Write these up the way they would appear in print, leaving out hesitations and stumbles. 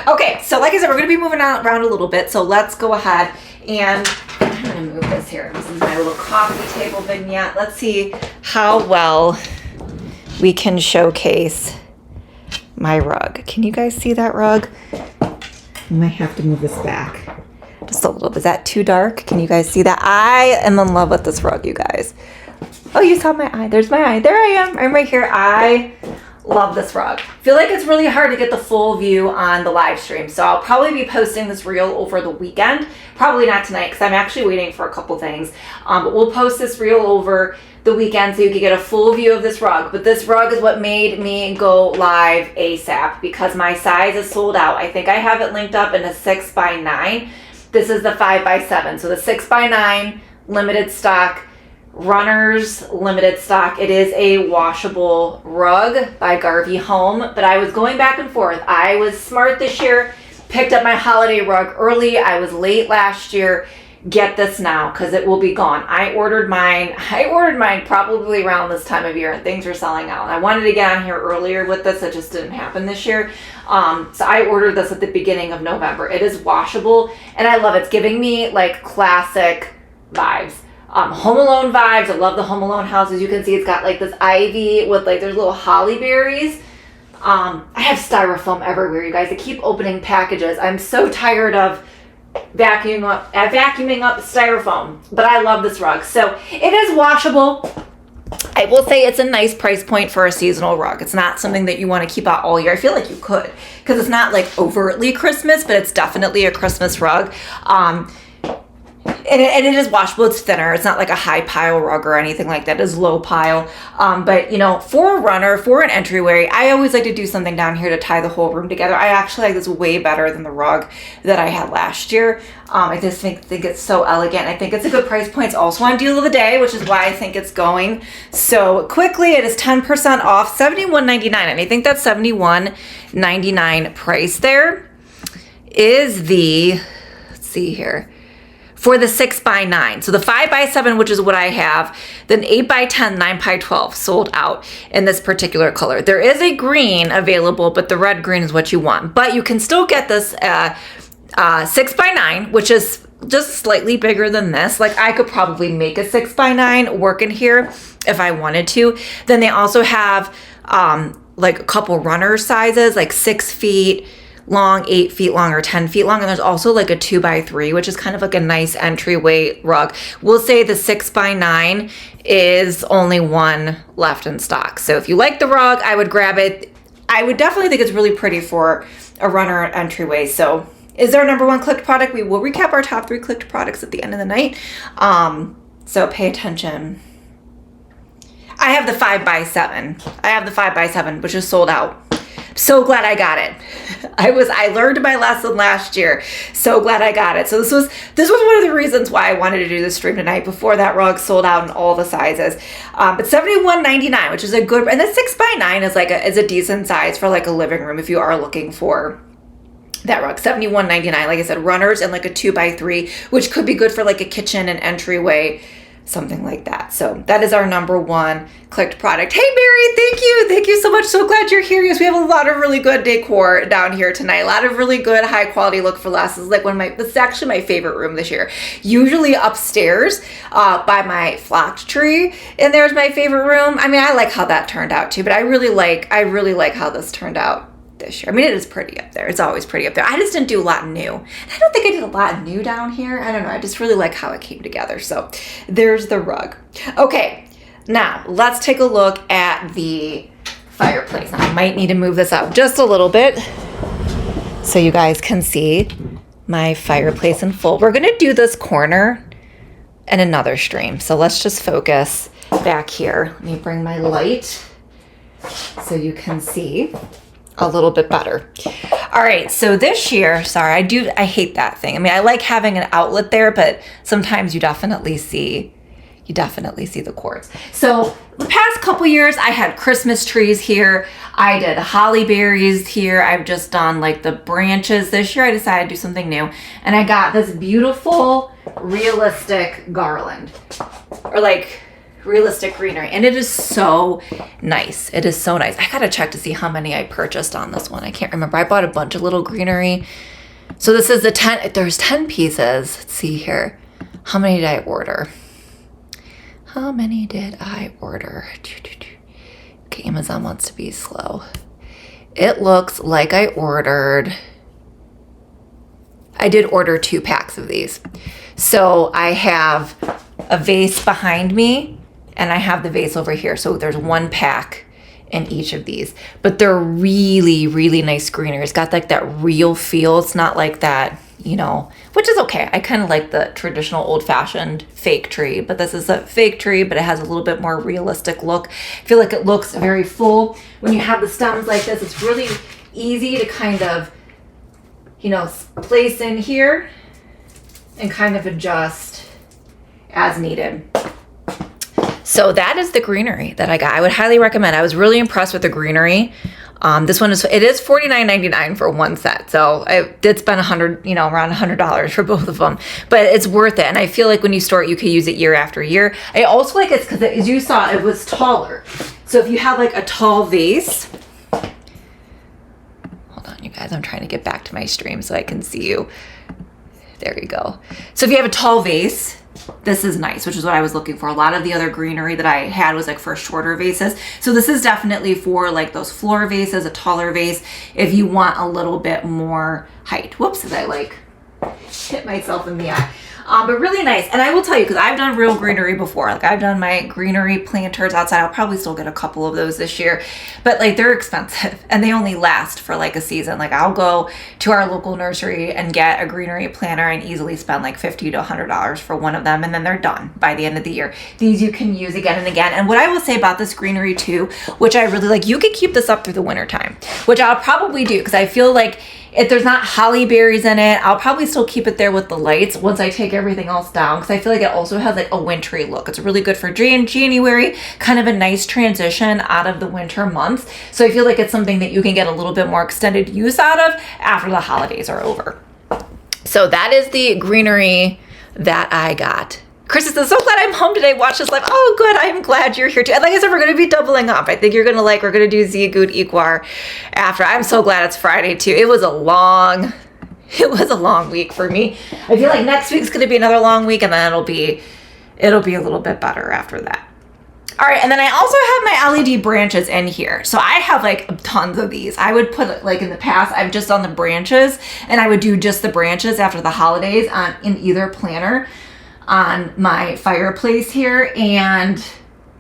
Okay, so like I said, we're gonna be moving around a little bit, so let's go ahead and I'm gonna move this here. This is my little coffee table vignette. Let's see how well we can showcase my rug. Can you guys see that rug? I might have to move this back just a little bit. Is that too dark? Can you guys see that? I am in love with this rug, you guys. Oh, you saw my eye. There's my eye. There I am. I'm right here. I love this rug. Feel like it's really hard to get the full view on the live stream, so I'll probably be posting this reel over the weekend. Probably not tonight because I'm actually waiting for a couple things, but we'll post this reel over the weekend so you can get a full view of this rug. But this rug is what made me go live ASAP because my size is sold out. I think I have it linked up in a 6x9. This is the 5x7, so the 6x9 limited stock. Runners limited stock. It is a washable rug by Garvey Home, but I was going back and forth. I was smart this year, picked up my holiday rug early. I was late last year. Get this now because it will be gone. I ordered mine probably around this time of year and things were selling out. I wanted to get on here earlier with this. It just didn't happen this year. So I ordered this at the beginning of November. It is washable and I love it. It's giving me like classic vibes. Home Alone vibes. I love the Home Alone house. As you can see, it's got like this ivy with like there's little holly berries. I have styrofoam everywhere, you guys. I keep opening packages. I'm so tired of vacuuming up styrofoam, but I love this rug. So it is washable. I will say it's a nice price point for a seasonal rug. It's not something that you want to keep out all year. I feel like you could because it's not like overtly Christmas, but it's definitely a Christmas rug. And it is washable. It's thinner. It's not like a high pile rug or anything like that. It's low pile. But you know, for a runner, for an entryway, I always like to do something down here to tie the whole room together. I actually like this way better than the rug that I had last year. I just think it's so elegant. I think it's a good price point. It's also on deal of the day, which is why I think it's going so quickly. It is 10% off, $71.99. And I think that $71.99 price there is the, let's see here, for the 6x9. So the 5x7, which is what I have, then 8x10, 9x12 sold out in this particular color. There is a green available, but the red green is what you want. But you can still get this 6x9, which is just slightly bigger than this. Like I could probably make a 6x9 work in here if I wanted to. Then they also have like a couple runner sizes, like 6 feet long, 8 feet long, or 10 feet long. And there's also like a 2x3, which is kind of like a nice entryway rug. We'll say the 6x9 is only one left in stock. So if you like the rug, I would grab it. I would definitely think it's really pretty for a runner entryway. So is our number one clicked product. We will recap our top 3 clicked products at the end of the night. So pay attention. I have the 5x7. I have the 5x7, which is sold out. So glad I got it. I learned my lesson last year. So glad I got it. So this was one of the reasons why I wanted to do this stream tonight before that rug sold out in all the sizes. But $71.99, which is a good, and the 6x9 is a decent size for like a living room if you are looking for that rug. $71.99. Like I said, runners and like a 2x3, which could be good for like a kitchen and entryway, something like that. So that is our number one clicked product. Hey Mary, thank you. Thank you so much. So glad you're here. Yes, we have a lot of really good decor down here tonight. A lot of really good high quality look for less. This is like this is actually my favorite room this year. Usually upstairs by my flocked tree. And there's my favorite room. I mean, I like how that turned out too, but I really like how this turned out this year. I mean, it is pretty up there. It's always pretty up there. I just didn't do a lot new. And I don't think I did a lot new down here. I don't know. I just really like how it came together. So there's the rug. Okay, now let's take a look at the fireplace. Now, I might need to move this up just a little bit so you guys can see my fireplace in full. We're going to do this corner in another stream. So let's just focus back here. Let me bring my light so you can see a little bit better. All right, so this year, sorry, I hate that thing. I mean, I like having an outlet there, but sometimes you definitely see the cords. So the past couple years, I had Christmas trees here. I did holly berries here. I've just done like the branches. This year, I decided to do something new, and I got this beautiful, realistic garland, or like realistic greenery, and it is so nice. It is so nice. I gotta check to see how many I purchased on this one. I can't remember. I bought a bunch of little greenery. So this is the 10, there's 10 pieces. Let's see here. How many did I order? How many did I order? Okay, Amazon wants to be slow. It looks like I did order 2 packs of these. So I have a vase behind me and I have the vase over here. So there's 1 pack in each of these, but they're really, really nice greenery. It's got like that real feel. It's not like that, you know, which is okay. I kind of like the traditional old-fashioned fake tree, but this is a fake tree, but it has a little bit more realistic look. I feel like it looks very full. When you have the stems like this, it's really easy to kind of, you know, place in here and kind of adjust as needed. So that is the greenery that I got. I would highly recommend. I was really impressed with the greenery. This one is $49.99 for 1 set. So I did spend around $100 for both of them, but it's worth it. And I feel like when you store it, you can use it year after year. I also like it because, as you saw, it was taller. So if you have like a tall vase, hold on, you guys, I'm trying to get back to my stream so I can see you. There you go. So if you have a tall vase, this is nice, which is what I was looking for. A lot of the other greenery that I had was like for shorter vases. So this is definitely for like those floor vases, a taller vase, if you want a little bit more height. Whoops, did I like hit myself in the eye? But really nice. And I will tell you, because I've done real greenery before. Like I've done my greenery planters outside. I'll probably still get a couple of those this year, but like they're expensive and they only last for like a season. Like I'll go to our local nursery and get a greenery planter and easily spend like $50 to $100 for one of them. And then they're done by the end of the year. These you can use again and again. And what I will say about this greenery too, which I really like, you can keep this up through the winter time, which I'll probably do because I feel like if there's not holly berries in it, I'll probably still keep it there with the lights once I take everything else down, because I feel like it also has like a wintry look. It's really good for January, kind of a nice transition out of the winter months. So I feel like it's something that you can get a little bit more extended use out of after the holidays are over. So that is the greenery that I got. Chris says, so glad I'm home today. Watch this live. Oh, good. I'm glad you're here too. And like I said, we're going to be doubling up. I think you're going to we're going to do Ziagut Iquar after. I'm so glad it's Friday too. It was a long week for me. I feel like next week's going to be another long week, and then it'll be a little bit better after that. All right. And then I also have my LED branches in here. So I have like tons of these. I would put like in the past, I've just done the branches, and I would do just the branches after the holidays in either planter on my fireplace here, and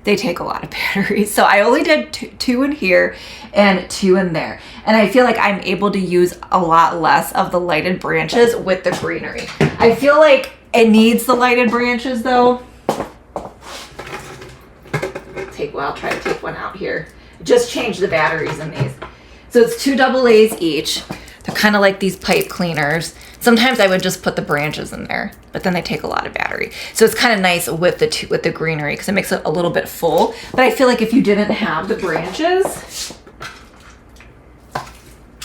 they take a lot of batteries. So I only did two in here and 2 in there. And I feel like I'm able to use a lot less of the lighted branches with the greenery. I feel like it needs the lighted branches though. I'll try to take one out here. Just change the batteries in these. So it's 2 AA's each. They're kind of like these pipe cleaners. Sometimes I would just put the branches in there, but then they take a lot of battery. So it's kind of nice with the greenery because it makes it a little bit full. But I feel like if you didn't have the branches,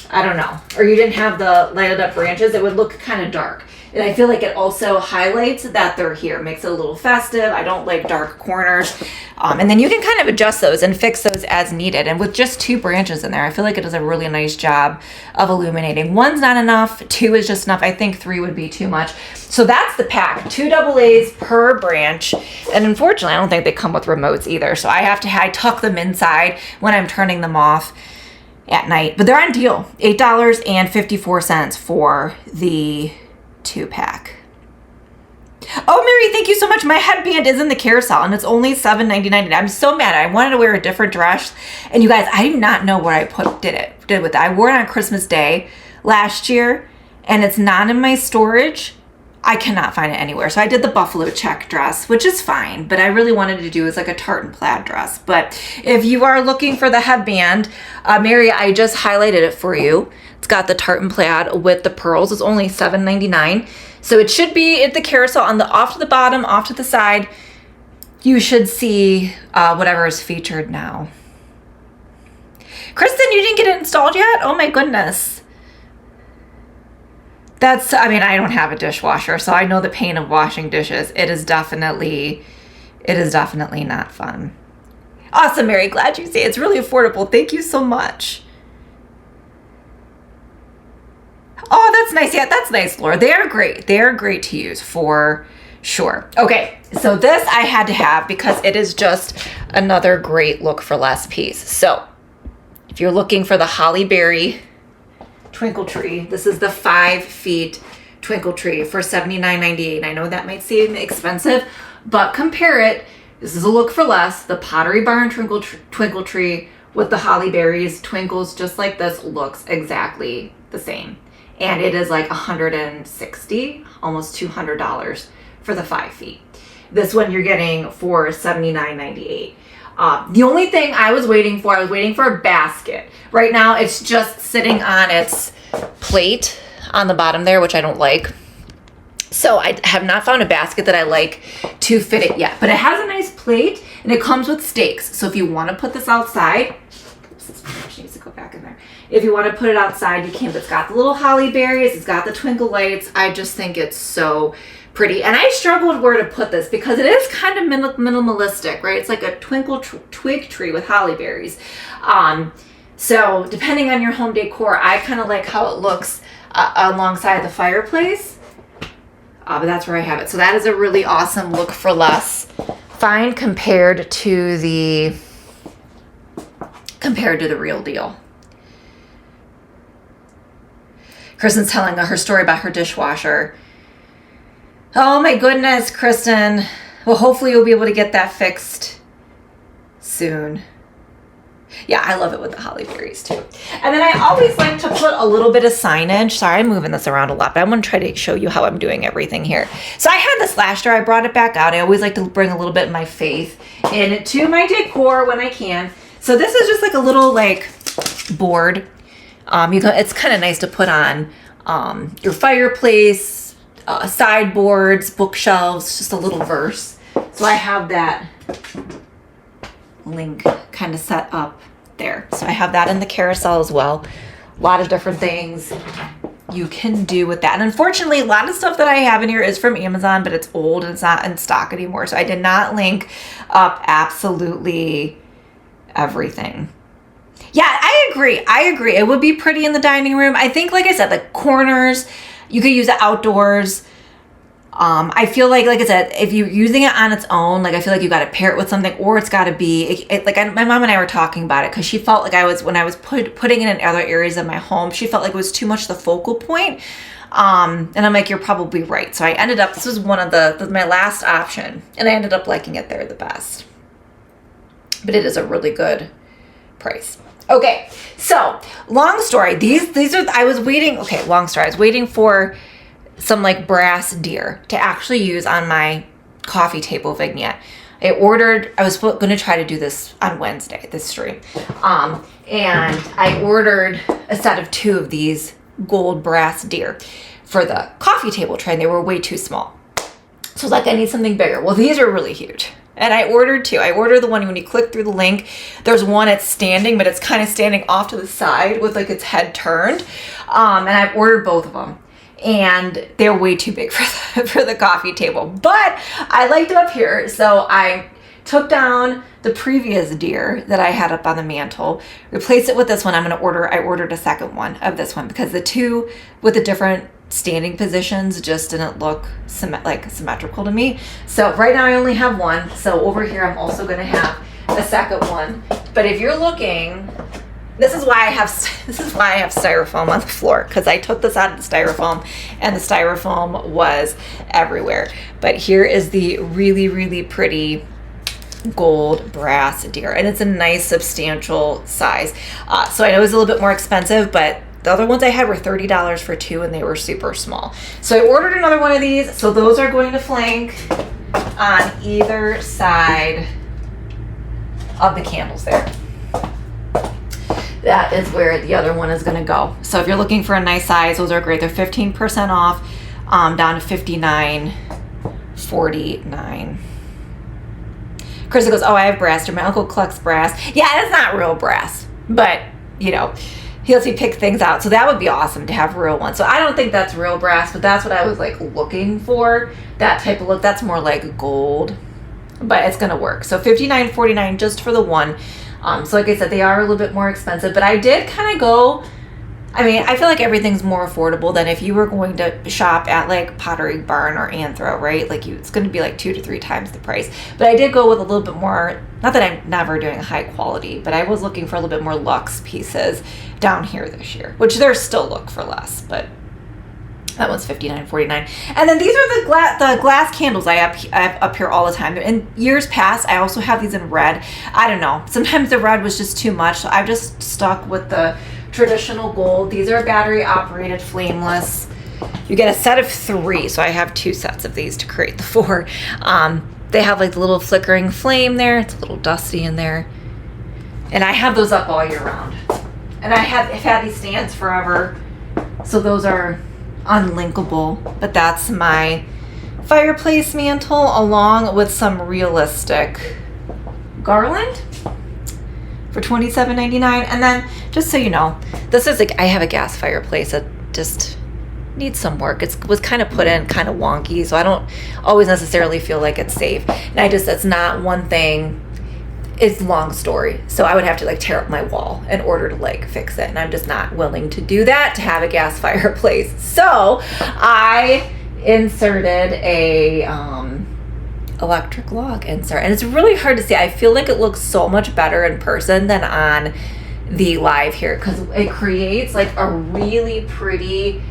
I don't know, or you didn't have the lighted up branches, it would look kind of dark. And I feel like it also highlights that they're here, makes it a little festive. I don't like dark corners. And then you can kind of adjust those and fix those as needed. And with just 2 branches in there, I feel like it does a really nice job of illuminating. 1's not enough, 2 is just enough. I think 3 would be too much. So that's the pack, 2 AA's per branch. And unfortunately, I don't think they come with remotes either. So I tuck them inside when I'm turning them off at night. But they're on deal, $8.54 for the 2-pack. Oh, Mary, thank you so much. My headband is in the carousel and it's only $7.99. I'm so mad. I wanted to wear a different dress. And you guys, I do not know where I did with it. I wore it on Christmas Day last year and it's not in my storage. I cannot find it anywhere. So I did the buffalo check dress, which is fine, but I really wanted to do is like a tartan plaid dress. But if you are looking for the headband, Mary, I just highlighted it for you. It's got the tartan plaid with the pearls. It's only $7.99. So it should be at the carousel on the off to the bottom, off to the side. You should see whatever is featured now. Kristen, you didn't get it installed yet? Oh my goodness. I don't have a dishwasher, so I know the pain of washing dishes. It is definitely It is definitely not fun. Awesome, Mary. Glad you say it's really affordable. Thank you so much. Oh, that's nice. Yeah, that's nice, Laura. They are great. They are great to use for sure. Okay, so this I had to have because it is just another great look for less piece. So if you're looking for the Holly Berry twinkle tree, this is the 5 feet twinkle tree for $79.98. I know that might seem expensive, but compare it. This is a look for less. The Pottery Barn twinkle tree with the holly berries twinkles just like this looks exactly the same. And it is like $160, almost $200 for the 5 feet. This one you're getting for $79.98. The only thing I was waiting for a basket. Right now it's just sitting on its plate on the bottom there, which I don't like. So I have not found a basket that I like to fit it yet, but it has a nice plate and it comes with stakes. So if you want to put this outside, this needs to go back in there. If you want to put it outside, you can. But it's got the little holly berries, it's got the twinkle lights. I just think it's so pretty. And I struggled where to put this because it is kind of minimalistic, right? It's like a twig tree with holly berries. So depending on your home decor, I kind of like how it looks alongside the fireplace. But that's where I have it. So that is a really awesome look for less find compared to the real deal. Kristen's telling her story about her dishwasher. Oh my goodness, Kristen. Well, hopefully you'll be able to get that fixed soon. Yeah, I love it with the holly berries too. And then I always like to put a little bit of signage. Sorry, I'm moving this around a lot, but I'm going to try to show you how I'm doing everything here. So I had this last year. I brought it back out. I always like to bring a little bit of my faith into my decor when I can. So this is just like a little like board. It's kind of nice to put on your fireplace, sideboards, bookshelves, just a little verse. So I have that link kind of set up there. So I have that in the carousel as well. A lot of different things you can do with that. And unfortunately, a lot of stuff that I have in here is from Amazon, but it's old and it's not in stock anymore. So I did not link up absolutely everything. Yeah, I agree. It would be pretty in the dining room. I think, like I said, the corners, you could use it outdoors. I feel like I said, if you're using it on its own, like I feel like you got to pair it with something, or it's got to be my mom and I were talking about it because she felt like when I was putting it in other areas of my home, she felt like it was too much the focal point. And I'm like, you're probably right. So I ended up, this was one of my last option, and I ended up liking it there the best. But it is a really good price. Okay, so long story. These are, I was waiting. Okay, long story. I was waiting for some like brass deer to actually use on my coffee table vignette. I was going to try to do this on Wednesday, this stream. And I ordered a set of 2 of these gold brass deer for the coffee table tray, and they were way too small. So I was like, I need something bigger. Well, these are really huge. And I ordered 2. I ordered the one when you click through the link. There's one it's standing, but it's kind of standing off to the side with like its head turned. And I've ordered both of them. And they're way too big for the coffee table. But I liked it up here, so I took down the previous deer that I had up on the mantle, replaced it with this one. I ordered a second one of this one because the 2 with the different standing positions just didn't look symmetrical to me. So right now I only have one. So over here I'm also going to have a second one. But if you're looking, this is why I have styrofoam on the floor, because I took this out of the styrofoam and the styrofoam was everywhere. But here is the really, really pretty gold brass deer, and it's a nice substantial size. So I know it was a little bit more expensive, but the other ones I had were $30 for 2, and they were super small. So I ordered another one of these. So those are going to flank on either side of the candles there. That is where the other one is going to go. So if you're looking for a nice size, those are great. They're 15% off, down to $59.49. Krista goes, oh, I have brass. My uncle collects brass. Yeah, it's not real brass, but you know, he lets me pick things out. So that would be awesome to have real ones. So I don't think that's real brass, but that's what I was like looking for. That type of look. That's more like gold but it's gonna work. So $59.49 just for the one. So like I said, they are a little bit more expensive, but I did kind of go, I mean, I feel like everything's more affordable than if you were going to shop at like Pottery Barn or Anthro, right? Like it's going to be like 2 to 3 times the price. But I did go with a little bit more, not that I'm never doing high quality, but I was looking for a little bit more luxe pieces down here this year, which there's still look for less, but that one's $59.49. And then these are the glass candles I have up here all the time. In years past, I also have these in red. I don't know. Sometimes the red was just too much, so I've just stuck with the traditional gold. These are battery operated, flameless. You get a set of 3, so I have 2 sets of these to create the 4. They have like the little flickering flame there. It's a little dusty in there. And I have those up all year round. And I've had these stands forever, so those are unlinkable. But that's my fireplace mantle along with some realistic garland for $27.99. And then just so you know, this is like, I have a gas fireplace that just needs some work. It was kind of put in kind of wonky, so I don't always necessarily feel like it's safe. And it's not one thing. It's a long story. So I would have to like tear up my wall in order to like fix it. And I'm just not willing to do that to have a gas fireplace. So I inserted a electric log insert. And it's really hard to see. I feel like it looks so much better in person than on the live here, because it creates like a really pretty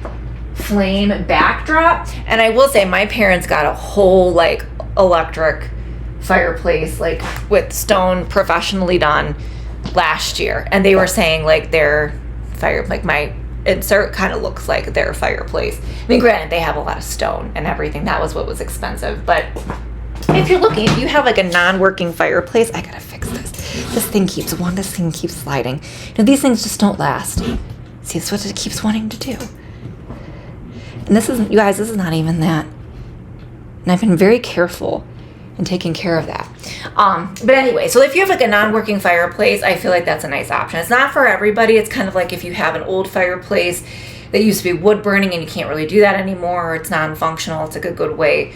flame backdrop. And I will say my parents got a whole like electric fireplace like with stone professionally done last year, and they were saying like their fire, like my insert kind of looks like their fireplace. I mean, granted, they have a lot of stone and everything. That was what was expensive. But if you're looking, if you have like a non-working fireplace, I gotta fix this. This thing keeps sliding. These things just don't last. See, it's what it keeps wanting to do. And this isn't, you guys, this is not even that. And I've been very careful in taking care of that. But anyway, so if you have like a non-working fireplace, I feel like that's a nice option. It's not for everybody. It's kind of like if you have an old fireplace that used to be wood burning and you can't really do that anymore, or it's non-functional, it's like a good way,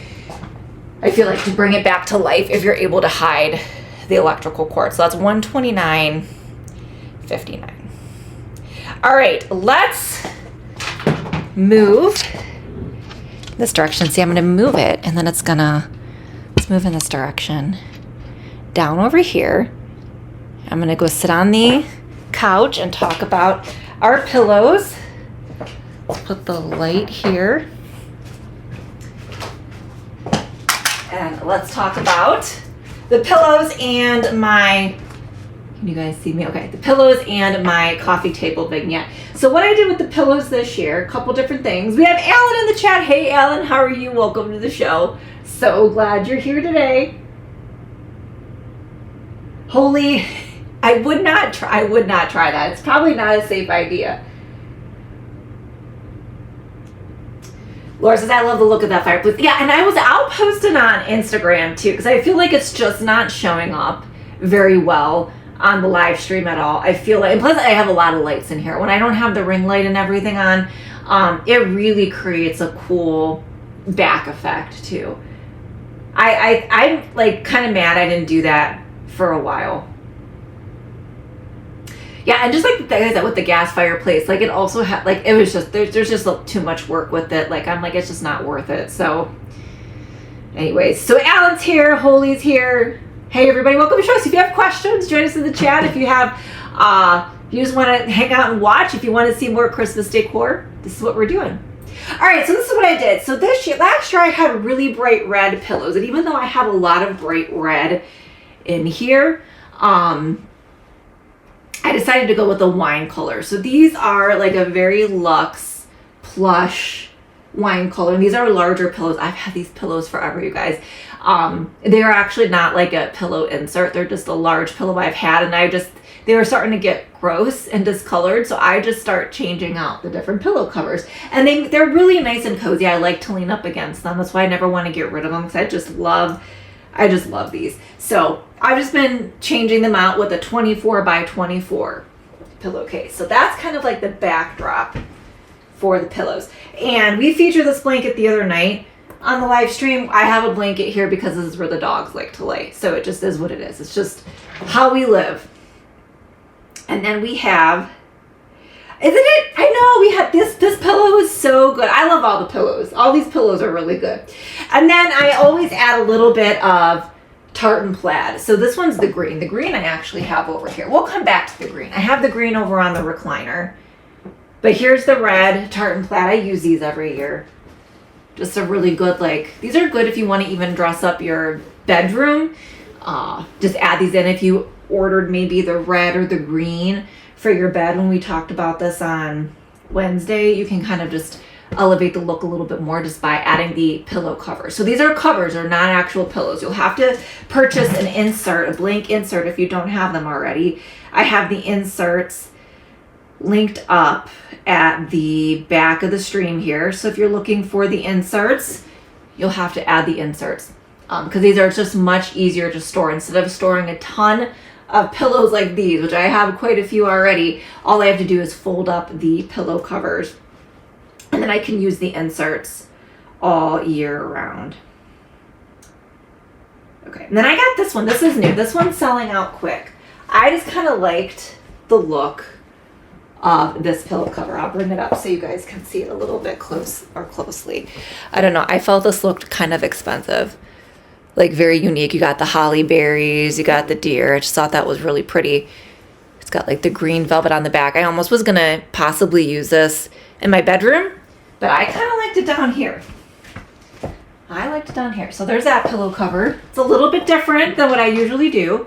I feel like, to bring it back to life if you're able to hide the electrical cord. So that's $129.59. All right, let's move this direction. See, I'm gonna move it, and then let's move in this direction. Down over here. I'm gonna go sit on the couch and talk about our pillows. Let's put the light here. And let's talk about the pillows and my, can you guys see me? Okay, the pillows and my coffee table vignette. So what I did with the pillows this year, a couple different things. We have Alan in the chat. Hey Alan, how are you? Welcome to the show. So glad you're here today. Holy, I would not try that. It's probably not a safe idea. Laura says, I love the look of that fireplace. Yeah, and I'll post it on Instagram too, because I feel like it's just not showing up very well on the live stream at all. I feel like, and plus I have a lot of lights in here. When I don't have the ring light and everything on, it really creates a cool back effect too. I'm like kind of mad I didn't do that for a while. Yeah, and just like with the gas fireplace, like it also had, like, it was just, there's just too much work with it. Like, I'm like, it's just not worth it. So anyways, so Alan's here, Holy's here. Hey everybody, welcome to the show. So if you have questions, join us in the chat. If you have, if you just want to hang out and watch, if you want to see more Christmas decor, this is what we're doing. All right, so this is what I did. So last year I had really bright red pillows, and even though I have a lot of bright red in here, I decided to go with a wine color. So these are like a very luxe plush wine color, and these are larger pillows. I've had these pillows forever, you guys. They are actually not like a pillow insert. They're just a large pillow I've had, and they were starting to get gross and discolored, so I just start changing out the different pillow covers. And they're really nice and cozy. I like to lean up against them. That's why I never want to get rid of them, because I just love these. So I've just been changing them out with a 24 by 24 pillowcase. So that's kind of like the backdrop for the pillows. And we featured this blanket the other night on the live stream, I have a blanket here because this is where the dogs like to lay. So it just is what it is. It's just how we live. And then we have, isn't it? I know we have this pillow is so good. I love all the pillows. All these pillows are really good. And then I always add a little bit of tartan plaid. So this one's the green. The green I actually have over here. We'll come back to the green. I have the green over on the recliner. But here's the red tartan plaid. I use these every year. Just a really good, like, these are good if you want to even dress up your bedroom. Just add these in if you ordered maybe the red or the green for your bed. When we talked about this on Wednesday, you can kind of just elevate the look a little bit more just by adding the pillow covers. So these are covers, they're not actual pillows. You'll have to purchase an insert, a blank insert if you don't have them already. I have the inserts linked up at the back of the stream here. So if you're looking for the inserts, you'll have to add the inserts because these are just much easier to store. Instead of storing a ton of pillows like these, which I have quite a few already, all I have to do is fold up the pillow covers. And then I can use the inserts all year round. Okay, and then I got this one. This is new. This one's selling out quick. I just kind of liked the look of this pillow cover. I'll bring it up so you guys can see it a little bit closely. I don't know. I felt this looked kind of expensive, like very unique. You got the holly berries, you got the deer. I just thought that was really pretty. It's got like the green velvet on the back. I almost was gonna possibly use this in my bedroom, but I kind of liked it down here. I liked it down here. So there's that pillow cover. It's a little bit different than what I usually do,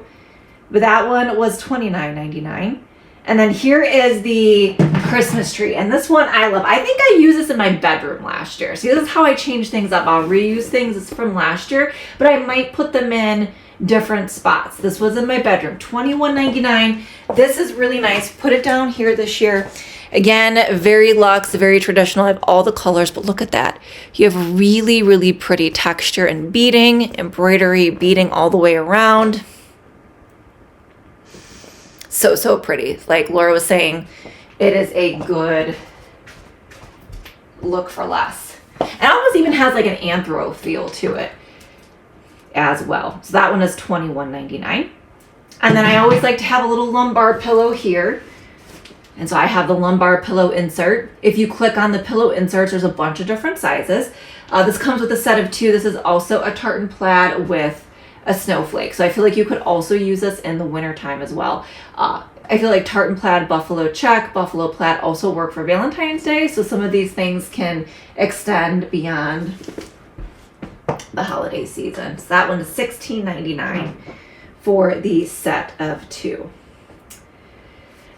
but that one was $29.99. And then here is the Christmas tree. And this one I love. I think I used this in my bedroom last year. See, this is how I change things up. I'll reuse things. It's from last year, but I might put them in different spots. This was in my bedroom, $21.99. This is really nice. Put it down here this year. Again, very luxe, very traditional. I have all the colors, but look at that. You have really, really pretty texture and beading, embroidery, beading all the way around. So pretty. Like Laura was saying, it is a good look for less. And it almost even has like an anthro feel to it as well. So that one is $21.99. And then I always like to have a little lumbar pillow here. And so I have the lumbar pillow insert. If you click on the pillow inserts, there's a bunch of different sizes. This comes with a set of 2. This is also a tartan plaid with a snowflake. So I feel like you could also use this in the winter time as well. I feel like tartan plaid, buffalo check, buffalo plaid also work for Valentine's Day. So some of these things can extend beyond the holiday season. So that one is $16.99 for the set of 2.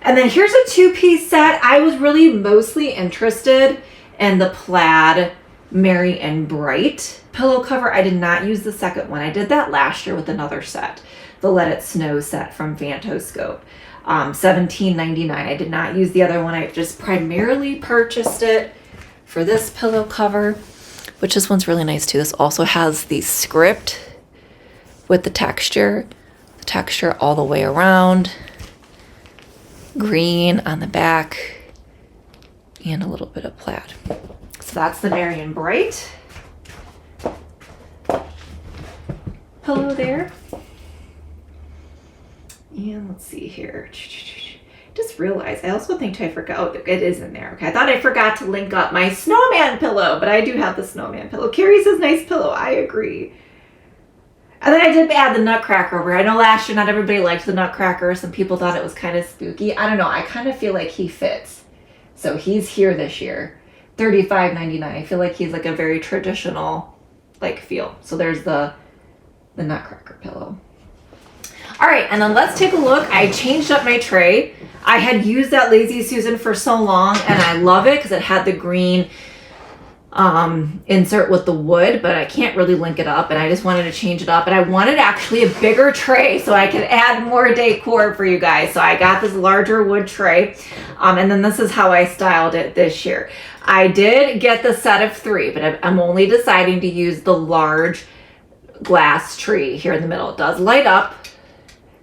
And then here's a 2-piece set. I was really mostly interested in the plaid Merry and Bright pillow cover. I did not use the second one. I did that last year with another set, the Let It Snow set from Fantoscope. $17.99. I did not use the other one. I just primarily purchased it for this pillow cover, which this one's really nice too. This also has the script with the texture all the way around. Green on the back and a little bit of plaid. So that's the Merry and Bright pillow there. And let's see here. Just realized, I also think I forgot, oh, it is in there. Okay, I thought I forgot to link up my snowman pillow, but I do have the snowman pillow. Carrie says nice pillow, I agree. And then I did add the Nutcracker over. I know last year not everybody liked the Nutcracker. Some people thought it was kind of spooky. I don't know, I kind of feel like he fits. So he's here this year, $35.99. I feel like he's like a very traditional like feel. So there's the Nutcracker pillow. All right, and then let's take a look. I changed up my tray. I had used that Lazy Susan for so long, and I love it because it had the green insert with the wood, but I can't really link it up, and I just wanted to change it up. And I wanted actually a bigger tray so I could add more decor for you guys. So I got this larger wood tray, and then this is how I styled it this year. I did get the set of 3, but I'm only deciding to use the large glass tree here in the middle. It does light up.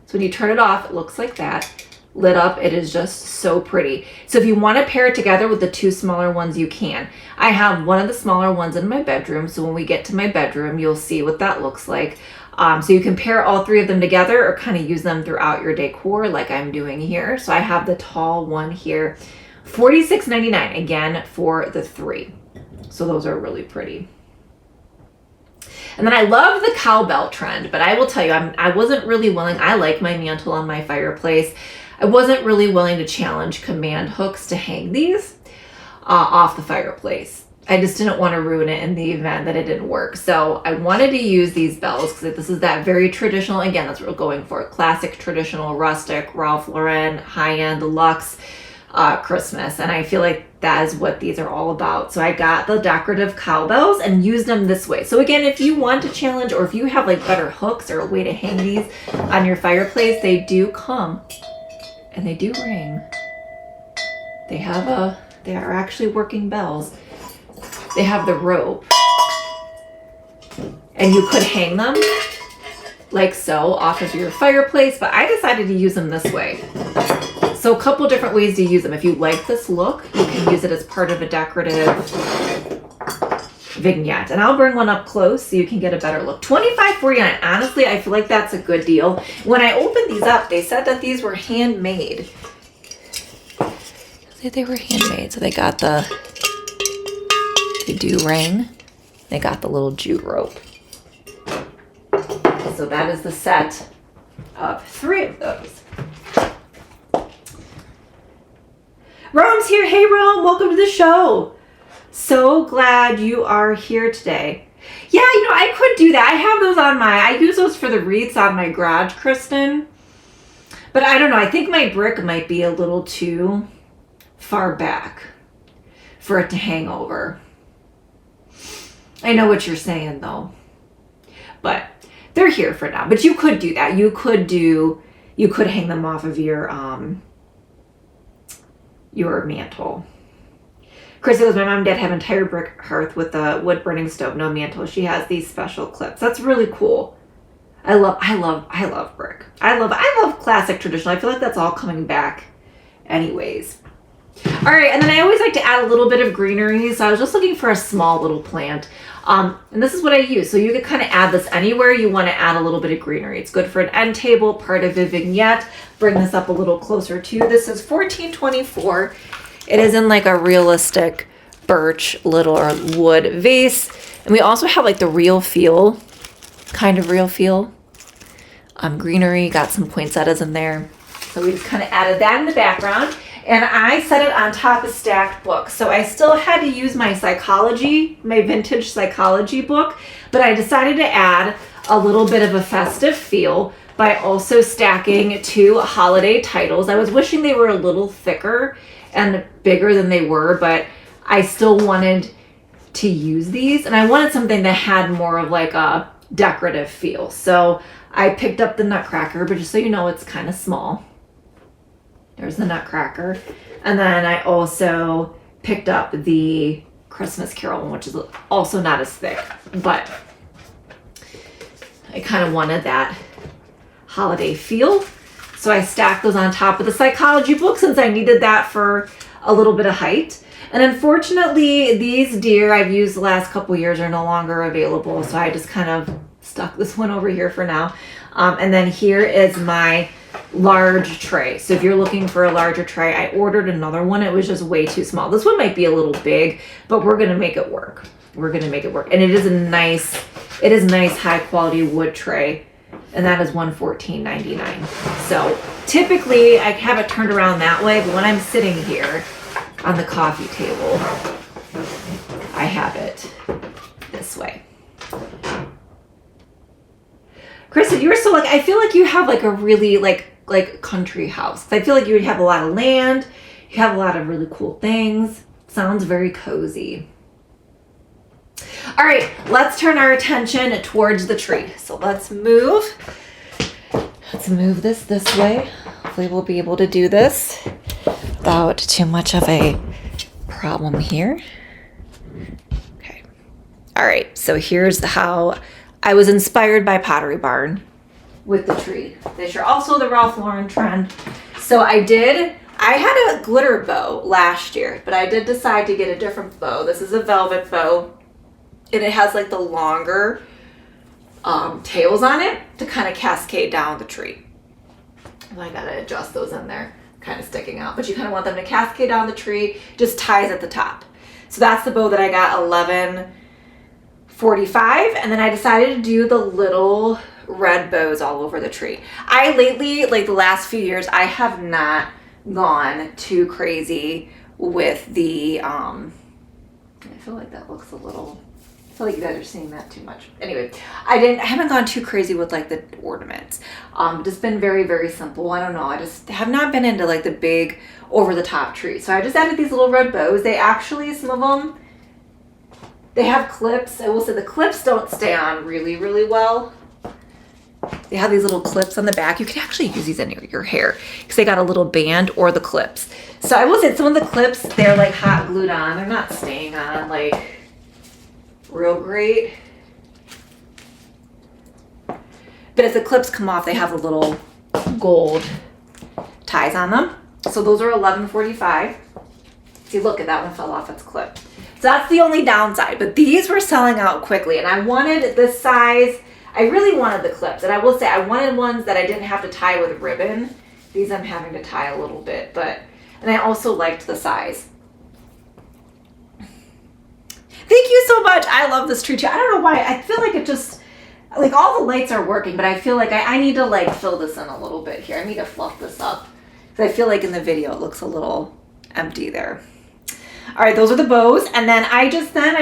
So when you turn it off, it looks like that. lit up. It is just so pretty. So if you want to pair it together with the two smaller ones, you can. I have one of the smaller ones in my bedroom. So when we get to my bedroom, you'll see what that looks like. So you can pair all three of them together or kind of use them throughout your decor like I'm doing here. So I have the tall one here, $46.99 again for the three. So those are really pretty. And then I love the cowbell trend, but I will tell you, I wasn't really willing. I like my mantle on my fireplace. I wasn't really willing to challenge command hooks to hang these off the fireplace. I just didn't want to ruin it in the event that it didn't work. So I wanted to use these bells because this is that very traditional, again, that's what we're going for. Classic, traditional, rustic, Ralph Lauren, high-end, luxe Christmas. And I feel like that is what these are all about. So I got the decorative cowbells and used them this way. So again, if you want to challenge or if you have like better hooks or a way to hang these on your fireplace, they do come and they do ring. They are actually working bells. They have the rope and you could hang them like so off of your fireplace, but I decided to use them this way. So a couple different ways to use them. If you like this look, you can use it as part of a decorative vignette. And I'll bring one up close so you can get a better look. $25.49. Honestly, I feel like that's a good deal. When I opened these up, they said that these were handmade. They were handmade. So they got they do ring. They got the little jute rope. So that is the set of three of those. Rome's here. Hey, Rome. Welcome to the show. So glad you are here today. Yeah, I could do that. I have those I use those for the wreaths on my garage, Kristen. But I don't know. I think my brick might be a little too far back for it to hang over. I know what you're saying, though. But they're here for now. But you could do that. You could hang them off of your mantle. Chris goes, my mom and dad have entire brick hearth with a wood burning stove, no mantle. She has these special clips. That's really cool. I love brick. I love classic traditional. I feel like that's all coming back anyways. All right, and then I always like to add a little bit of greenery. So I was just looking for a small little plant. And this is what I use. So you can kind of add this anywhere you want to add a little bit of greenery. It's good for an end table, part of a vignette. Bring this up a little closer too. This is $14.24. It is in like a realistic birch little or wood vase. And we also have like the real feel greenery, got some poinsettias in there. So we just kind of added that in the background. And I set it on top of stacked books. So I still had to use my vintage psychology book, but I decided to add a little bit of a festive feel by also stacking two holiday titles. I was wishing they were a little thicker and bigger than they were, but I still wanted to use these. And I wanted something that had more of like a decorative feel. So I picked up the Nutcracker, but just so you know, it's kind of small. There's the Nutcracker. And then I also picked up the Christmas Carol one, which is also not as thick, but I kind of wanted that holiday feel. So I stacked those on top of the psychology book since I needed that for a little bit of height. And unfortunately, these deer I've used the last couple years are no longer available. So I just kind of stuck this one over here for now. And then here is my large tray. So if you're looking for a larger tray, I ordered another one. It was just way too small. This one might be a little big, but we're going to make it work. And it is nice high quality wood tray. And that is $14.99. So typically I have it turned around that way, but when I'm sitting here on the coffee table, I have it this way. Kristen, you were so I feel like you have like a really like country house. I feel like you would have a lot of land. You have a lot of really cool things. Sounds very cozy. All right, let's turn our attention towards the tree. So let's move this way. Hopefully we'll be able to do this without too much of a problem here. Okay. All right, so here's how I was inspired by Pottery Barn with the tree. These are also the Ralph Lauren trend. So I had a glitter bow last year, but I did decide to get a different bow. This is a velvet bow, and it has like the longer tails on it to kind of cascade down the tree. And I gotta adjust those in there, kind of sticking out, but you kind of want them to cascade down the tree, just ties at the top. So that's the bow that I got, 1145, and then I decided to do the little red bows all over the tree. I lately, like the last few years, I have not gone too crazy with the, I feel like that looks a little, I feel like you guys are seeing that too much. Anyway, I haven't gone too crazy with like the ornaments. Just been very, very simple. I don't know. I just have not been into like the big over the top tree. So I just added these little red bows. They actually, some of them, they have clips. I will say the clips don't stay on really, really well. They have these little clips on the back. You can actually use these in your hair because they got a little band or the clips. So I will say some of the clips, they're like hot glued on. They're not staying on like real great. But as the clips come off, they have the little gold ties on them. So those are 1145. See, look at that one fell off its clip. So that's the only downside. But these were selling out quickly, and I wanted this size. I really wanted the clips, and I will say I wanted ones that I didn't have to tie with ribbon. These I'm having to tie a little bit, and I also liked the size. Thank you so much. I love this tree too. I don't know why. I feel like it just, like all the lights are working, but I feel like I need to like fill this in a little bit here. I need to fluff this up because I feel like in the video it looks a little empty there. All right, those are the bows. And then I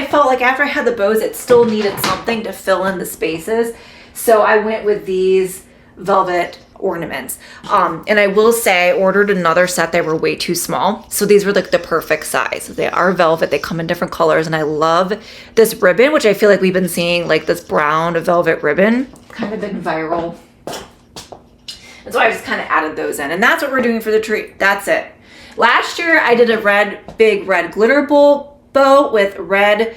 felt like after I had the bows, it still needed something to fill in the spaces. So I went with these velvet ornaments. And I will say I ordered another set. They were way too small. So these were like the perfect size. They are velvet. They come in different colors. And I love this ribbon, which I feel like we've been seeing like this brown velvet ribbon. Kind of been viral. And so I just kind of added those in. And that's what we're doing for the tree. That's it. Last year, I did a big red glitter bow with red,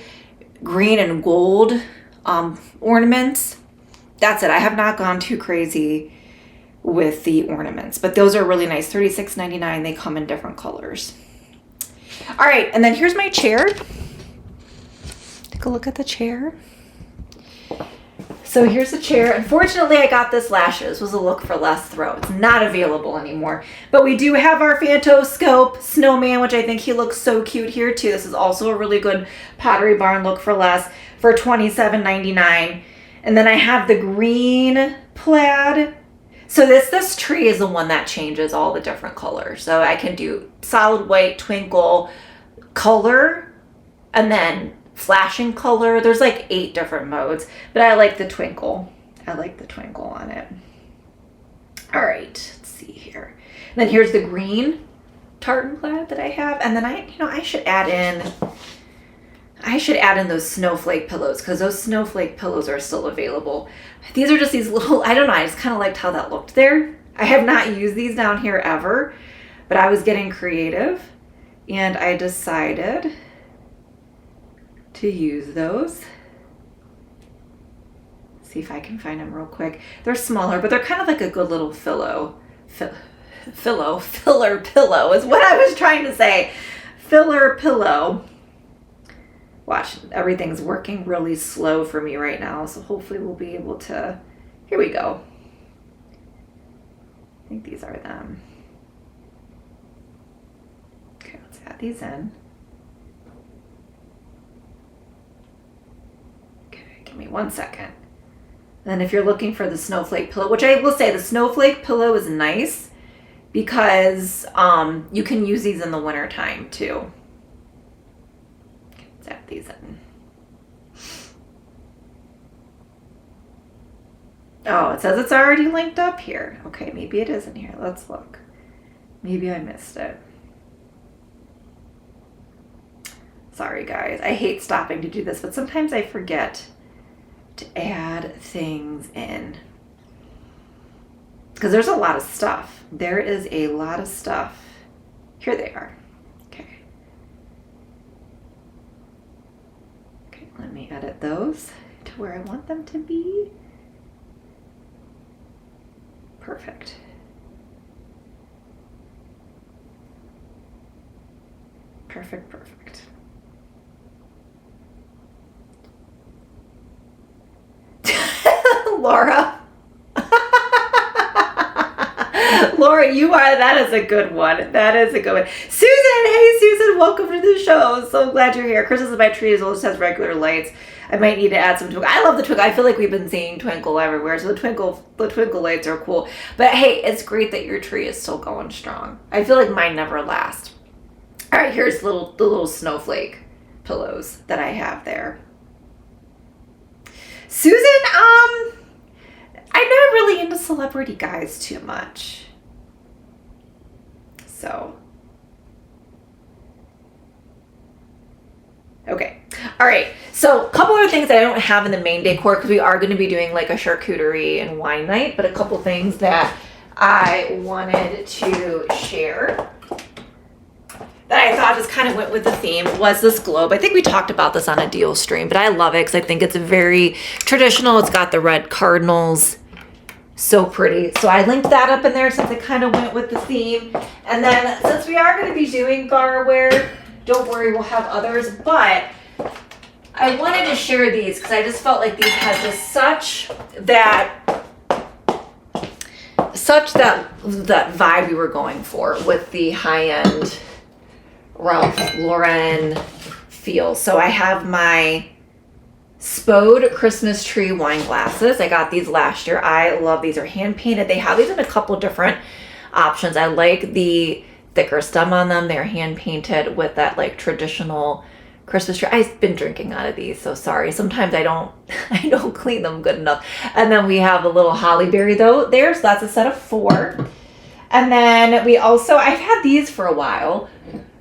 green, and gold ornaments. That's it. I have not gone too crazy with the ornaments, but those are really nice. $36.99. They come in different colors. All right, and then here's my chair. Take a look at the chair. So here's the chair. Unfortunately, I got this last year. This was a look for less throw. It's not available anymore. But we do have our Phantoscope snowman, which I think he looks so cute here too. This is also a really good Pottery Barn look for less for $27.99. And then I have the green plaid. So this tree is the one that changes all the different colors. So I can do solid white, twinkle, color, and then flashing color. There's like 8 different modes, but I like the twinkle. I like the twinkle on it. All right, let's see here. And then here's the green tartan plaid that I have, and then I should add in those snowflake pillows because those snowflake pillows are still available. These are just these little, I don't know, I just kind of liked how that looked there. I have not used these down here ever, but I was getting creative and I decided to use those. See if I can find them real quick. They're smaller, but they're kind of like a good little filler pillow is what I was trying to say. Filler pillow. Watch, everything's working really slow for me right now, so hopefully we'll be able to, here we go. I think these are them. Okay, let's add these in. Give me 1 second. Then if you're looking for the snowflake pillow, which I will say the snowflake pillow is nice because you can use these in the winter time too. Let's add these in. Oh, it says it's already linked up here. Okay, maybe it isn't here. Let's look. Maybe I missed it. Sorry guys, I hate stopping to do this, but sometimes I forget to add things in because there's a lot of stuff. There is a lot of stuff. Here they are. Okay, let me edit those to where I want them to be. Perfect. Perfect, perfect. Laura. Laura, that is a good one. That is a good one. Susan, hey Susan, welcome to the show. So glad you're here. Christmas in my tree as well, just has regular lights. I might need to add some twinkle. I love the twinkle. I feel like we've been seeing twinkle everywhere, so the twinkle lights are cool. But hey, it's great that your tree is still going strong. I feel like mine never last. All right, here's the little snowflake pillows that I have there. Susan, I'm not really into celebrity guys too much. So, okay. All right. So a couple other things that I don't have in the main decor, because we are going to be doing like a charcuterie and wine night, but a couple things that I wanted to share that I thought just kind of went with the theme was this globe. I think we talked about this on a deal stream, but I love it because I think it's very traditional. It's got the red cardinals. So pretty. So I linked that up in there since it kind of went with the theme. And then since we are going to be doing barware, don't worry, we'll have others, but I wanted to share these because I just felt like these had just such that vibe we were going for with the high-end Ralph Lauren feel. So I have my Spode Christmas tree wine glasses. I got these last year. I love these. Are hand painted. They have these in a couple different options. I like the thicker stem on them. They're hand painted with that like traditional Christmas tree. I've been drinking out of these, so sorry. Sometimes I don't clean them good enough. And then we have a little holly berry though there, so that's a set of 4. And then we also, I've had these for a while,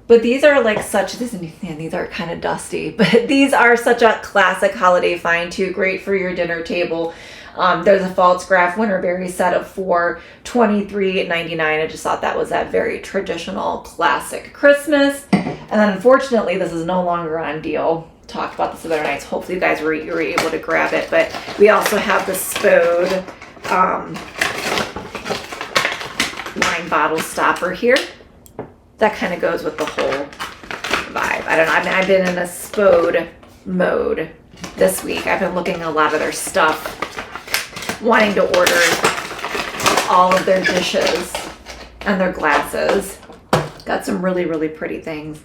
but these are like these are kind of dusty, but these are such a classic holiday find too. Great for your dinner table. There's a Falstaff Winterberry set of 4, $23.99. I just thought that was that very traditional classic Christmas. And then unfortunately, this is no longer on deal. Talked about this other nights. Hopefully you guys were able to grab it. But we also have the Spode wine bottle stopper here. That kind of goes with the whole vibe. I don't know. I mean, I've been in a Spode mode this week. I've been looking at a lot of their stuff, wanting to order all of their dishes and their glasses. Got some really, really pretty things.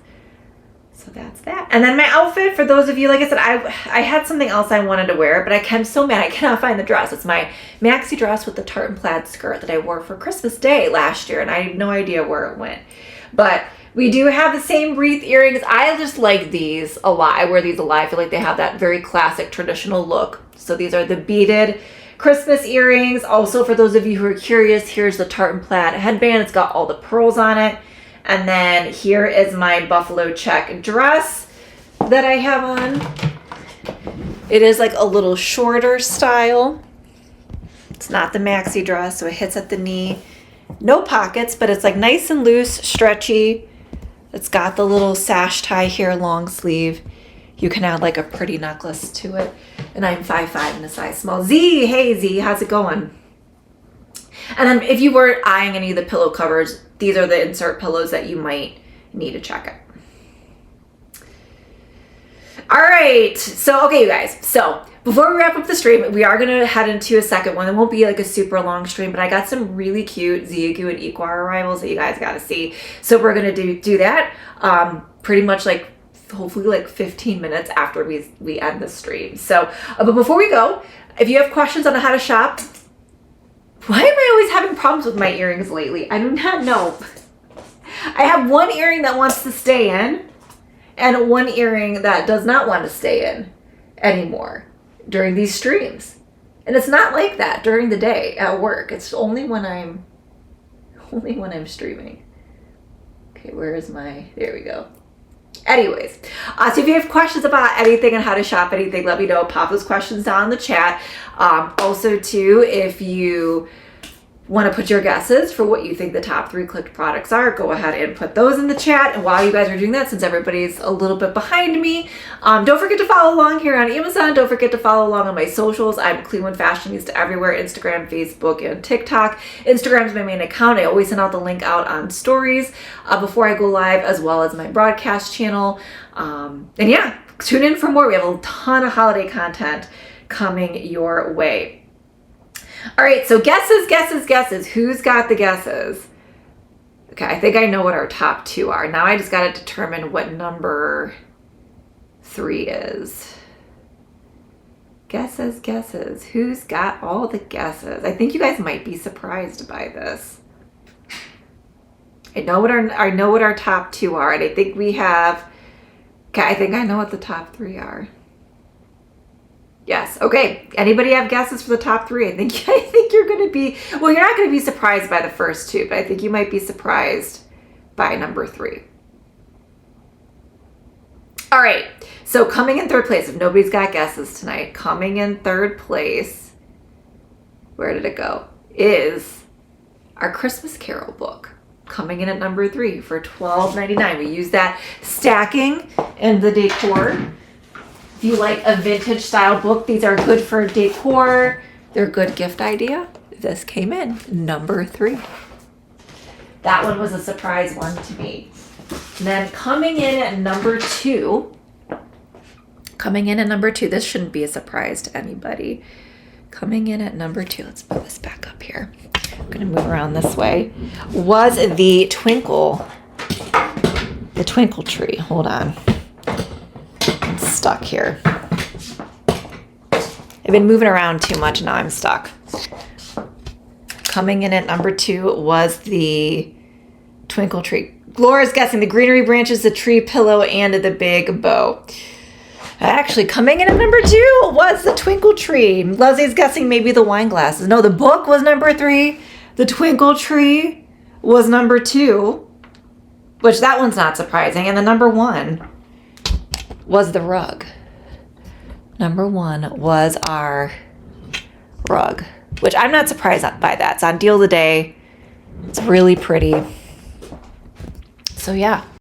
So that's that. And then my outfit, for those of you, like I said, I had something else I wanted to wear, but I'm so mad I cannot find the dress. It's my maxi dress with the tartan plaid skirt that I wore for Christmas Day last year, and I have no idea where it went. But we do have the same wreath earrings. I just like these a lot. I wear these a lot. I feel like they have that very classic traditional look. So these are the beaded Christmas earrings. Also, for those of you who are curious, here's the tartan plaid headband. It's got all the pearls on it. And then here is my buffalo check dress that I have on. It is like a little shorter style. It's not the maxi dress, so it hits at the knee. No pockets, but it's like nice and loose, stretchy. It's got the little sash tie here, long sleeve. You can add like a pretty necklace to it. And I'm 5'5" in a size small. Z, hey Z, how's it going? And then if you were eyeing any of the pillow covers, these are the insert pillows that you might need to check out. All right, so okay, you guys. So before we wrap up the stream, we are gonna head into a second one. It won't be like a super long stream, but I got some really cute Ziagu and Equar arrivals that you guys gotta see. So we're gonna do that pretty much like hopefully like 15 minutes after we end the stream. So, but before we go, if you have questions on how to shop, why am I always having problems with my earrings lately? I do not know. I have one earring that wants to stay in and one earring that does not want to stay in anymore during these streams. And it's not like that during the day at work. It's only when I'm streaming. Okay, where is there we go. Anyways, so if you have questions about anything and how to shop anything, let me know. Pop those questions down in the chat. Also, too, if you want to put your guesses for what you think the top 3 clicked products are, go ahead and put those in the chat. And while you guys are doing that, since everybody's a little bit behind me, don't forget to follow along here on Amazon. Don't forget to follow along on my socials. I'm Cleveland Fashionista everywhere, Instagram, Facebook, and TikTok. Instagram's my main account. I always send out the link out on stories before I go live, as well as my broadcast channel. And yeah, tune in for more. We have a ton of holiday content coming your way. All right, so guesses. Who's got the guesses? Okay, I think I know what our top 2 are. Now I just got to determine what number 3 is. Guesses. Who's got all the guesses? I think you guys might be surprised by this. I know what our top 2 are, and I think we have. Okay, I think I know what the top 3 are. Yes. Okay. Anybody have guesses for the top 3? I think you're going to be, well, you're not going to be surprised by the first 2, but I think you might be surprised by number 3. All right. So coming in 3rd place, if nobody's got guesses tonight, coming in 3rd place, where did it go? Is our Christmas Carol book. Coming in at number 3 for $12.99. We use that stacking in the decor. If you like a vintage style book, these are good for decor. They're a good gift idea. This came in number 3. That one was a surprise one to me. And then coming in at number 2, this shouldn't be a surprise to anybody. Coming in at number 2, let's put this back up here. I'm going to move around this way. Was the twinkle tree. Hold on. I'm stuck here. I've been moving around too much. Now I'm stuck. Coming in at number 2 was the twinkle tree. Laura's guessing the greenery branches, the tree pillow, and the big bow. Actually, coming in at number 2 was the twinkle tree. Leslie's guessing maybe the wine glasses. No, the book was number 3. The twinkle tree was number 2, which that one's not surprising. And the number 1 was the rug. Number 1 was our rug, which I'm not surprised by that. It's on deal of the day. It's really pretty. So yeah.